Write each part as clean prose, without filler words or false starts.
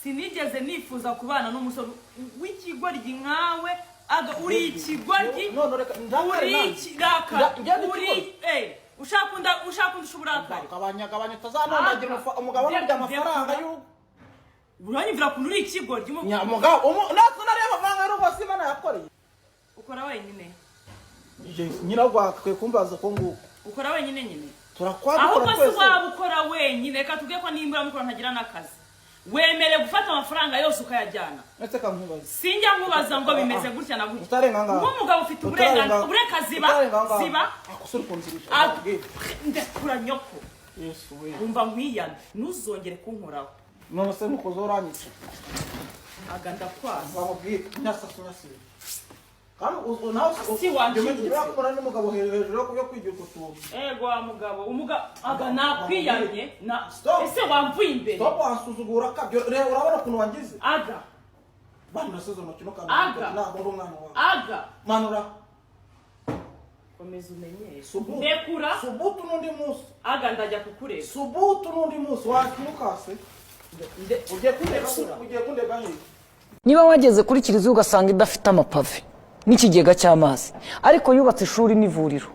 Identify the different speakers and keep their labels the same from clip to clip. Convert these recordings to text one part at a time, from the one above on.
Speaker 1: sinigeze nifuza kubana n'umusore w'ikigoryi nkawe aga uri ikigoryi uri ushaka uburakari
Speaker 2: gabanya tazanondagira umugabo n'urya amafaranga y'urugo
Speaker 1: uranyumvira kuntu uri ikigoryi
Speaker 2: umugabo natwe nareba vanga y'urugo simana yakoreye
Speaker 1: ukora wenyine
Speaker 2: nyina gwakwe kumbaza ko nguko
Speaker 1: ukora wenyine nyine
Speaker 2: turakwagura
Speaker 1: twese aho ukora wenyine katubwiye ko nimbura mukora ntagira nakazi wemere gufata amafaranga yose ukayajyana
Speaker 2: etse kankubaza
Speaker 1: sinjya nkubaza ngo bimeze gutya na gutya
Speaker 2: utarenga ngaho
Speaker 1: umugabo ufite uburenganzira ziba
Speaker 2: akusuri kunzirisha
Speaker 1: ndekura nyoko
Speaker 2: Yesu we
Speaker 1: umva nkwiyana ntuzongere kunkoraho
Speaker 2: none se nuko zoranyitse
Speaker 1: aganda kwaza
Speaker 2: bamubwiye nyasasunyasi kandi unaho
Speaker 1: si wanjye
Speaker 2: yakora n'umugabo hejuru yo kwigira kutuntu
Speaker 1: ego wa mugabo aga nakwiyanye na ese wamvuye imbere
Speaker 2: stop wansuzugura kabyo urabona kuntu wangize
Speaker 1: aga
Speaker 2: bana nasize umukino kandi ntabwo ari umwana wawe
Speaker 1: aga
Speaker 2: manura
Speaker 1: komeza umenyeshe
Speaker 2: Subutu.
Speaker 1: ndekura
Speaker 2: Subutu n'undi munsi
Speaker 1: aga ndajya kukureba
Speaker 2: Subutu n'undi munsi wakirukase ugiye kundeba hehe
Speaker 3: niba wageze kuri kiliziya ugasanga idafite amapave n'ikigega cy'amazi ariko yubatse ishuri n'ivuriro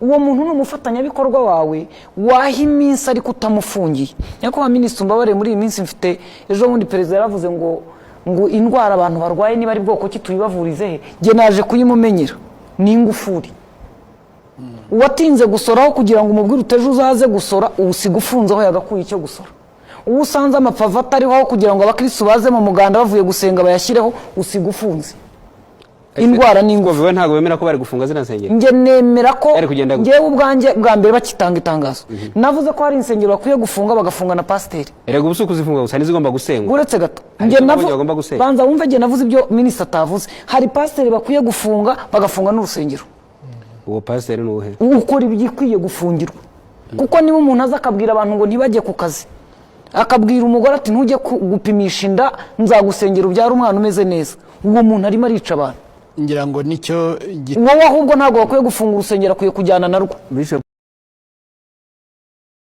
Speaker 3: uwo muntu n'umufatanyabikorwa wawe waha iminsi ariko utamufungiye nyakubahwa minisitiri mbabare muri iyi minsi mfite ejo bundi perezida yaravuze ngo indwara abantu barwaye niba ari bwoko ki tuyibavurize he nge naje kuyimumenyera ni ingufuri uwatinze gusoraho kugira ngo umubwire uteje uzaze gusora usiga ufunzeho yagakuye icyo gusora uwo usanze amapave atariho kugira ngo abakristo baze mu muganda bavuye gusenga bayashyireho usiga ufunze indwara n'ingufu
Speaker 4: we ntago bemera ko bari gufunga zina nsengero
Speaker 3: nge nemera ko ngewe ubwanjye bwa mbere bakitanga itangazo navuze ko hari insengero bakwiye gufunga bagafunga na pasiteri
Speaker 4: erega ubusuku zifunga gusa nizigomba gusengwa
Speaker 3: uretse gato nge navuze banza wumve nge navuze ibyo minisitiri atavuze hari pasiteri bakwiye gufunga bagafunga n'urusengero
Speaker 4: uwo pasiteri n'uhe
Speaker 3: ukora ibigikwiye gufungirwa kuko niba umuntu aza akabwira abantu ngo ntibajye ku kazi akabwira umugore ati ntujye gupimisha inda nzagusengera ubyara umwana umeze neza uwo muntu arimo arica abantu
Speaker 5: ngira ngo nicyo
Speaker 3: wowe ahubwo ntabwo bakwiye gufunga urusengero akwiye kujyana narwo